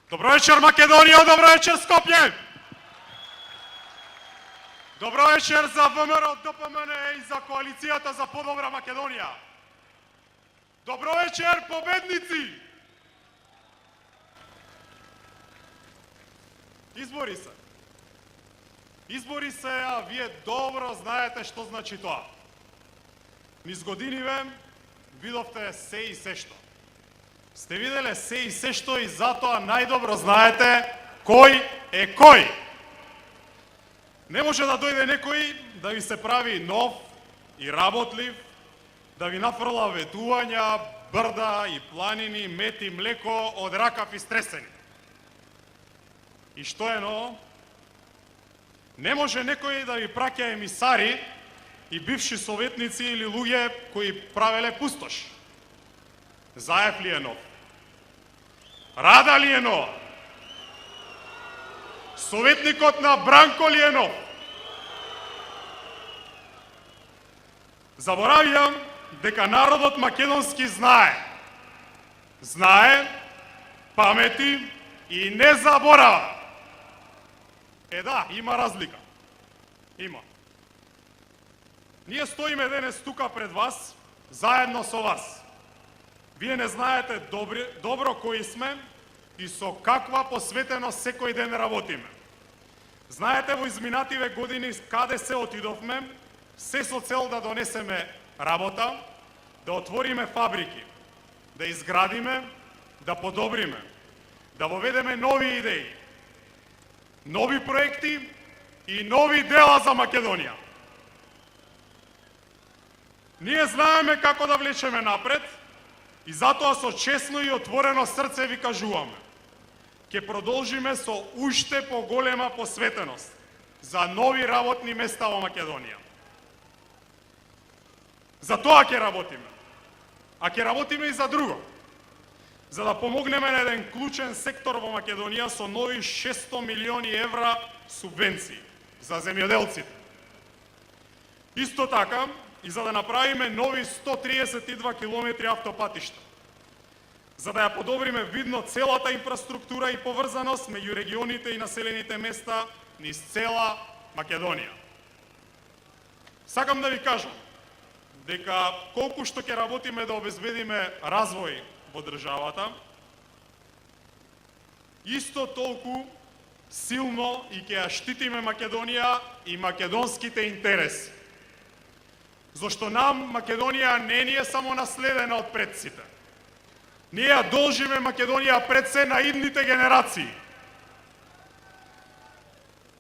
Добро вечер, Македонија, добро вечер, Скопје! Добро вечер за ВМРО, ДПМН и за Коалицијата за подобра Македонија! Добро вечер, победници! Избори се. Избори се, а вие добро знаете што значи тоа. Низ годиниве видовте се и се што. Сте виделе се и се што и затоа најдобро знаете кој е кој. Не може да дојде некој да ви се прави нов и работлив, да ви нафрла ветувања, брда и планини, мет и млеко од ракав и стресени. И што е ново? Не може некој да ви праќа емисари и бивши советници или луѓе кои правеле пустош. Заев ли е нов? Рада ли е нова? Советникот на Бранко ли е нов? Заборавјам дека народот македонски знае. Знае, памети и не заборава. Да, има разлика. Има. Ние стоиме денес тука пред вас, заедно со вас. Вие не знаете добро кои сме и со каква посветеност секој ден работиме. Знаете во изминативе години каде се отидовме, се со цел да донесеме работа, да отвориме фабрики, да изградиме, да подобриме, да воведеме нови идеи, нови проекти и нови дела за Македонија. Ние знаеме како да влечеме напред, и затоа со честно и отворено срце ви кажуваме. Ке продолжиме со уште поголема посветеност за нови работни места во Македонија. За тоа ќе работиме. А ќе работиме и за друго. За да помогнеме на еден клучен сектор во Македонија со нови 600 милиони евра субвенции за земјоделците. Исто така, и за да направиме нови 132 километри автопатишта, за да ја подобриме видно целата инфраструктура и поврзаност меѓу регионите и населените места низ цела Македонија. Сакам да ви кажам дека колку што ќе работиме да обезбедиме развој во државата, исто толку силно и ќе ја штитиме Македонија и македонските интереси. Зошто нам Македонија не ни е само наследена од предците. Ние ја должиме Македонија пред се на идните генерации.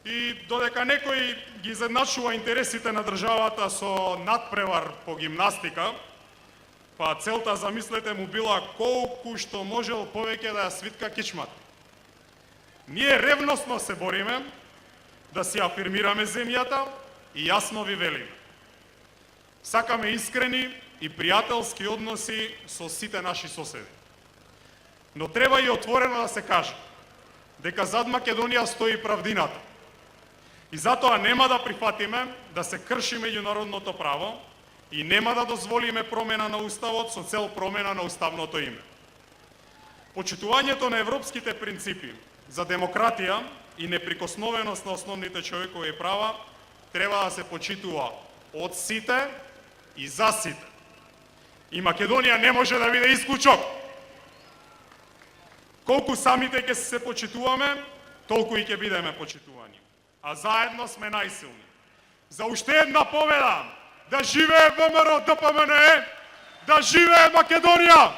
И додека некој ги изедначува интересите на државата со надпревар по гимнастика, па целта, замислете, му била колку што можел повеќе да ја свитка кичмата. Ние ревносно се бориме да си афирмираме земјата и јасно ви велиме. Сакаме искрени и пријателски односи со сите наши соседи. Но треба и отворено да се каже дека зад Македонија стои правдината. И затоа нема да прифатиме да се крши меѓународното право и нема да дозволиме промена на уставот со цел промена на уставното име. Почитувањето на европските принципи за демократија и неприкосновеност на основните човекови права треба да се почитува од сите и за сите. И Македонија не може да биде исклучок. Колку самите ќе се почитуваме, толку и ќе бидеме почитувани. А заедно сме најсилни. За уште една победа! Да живее ВМРО ДПМН! Да живее Македонија!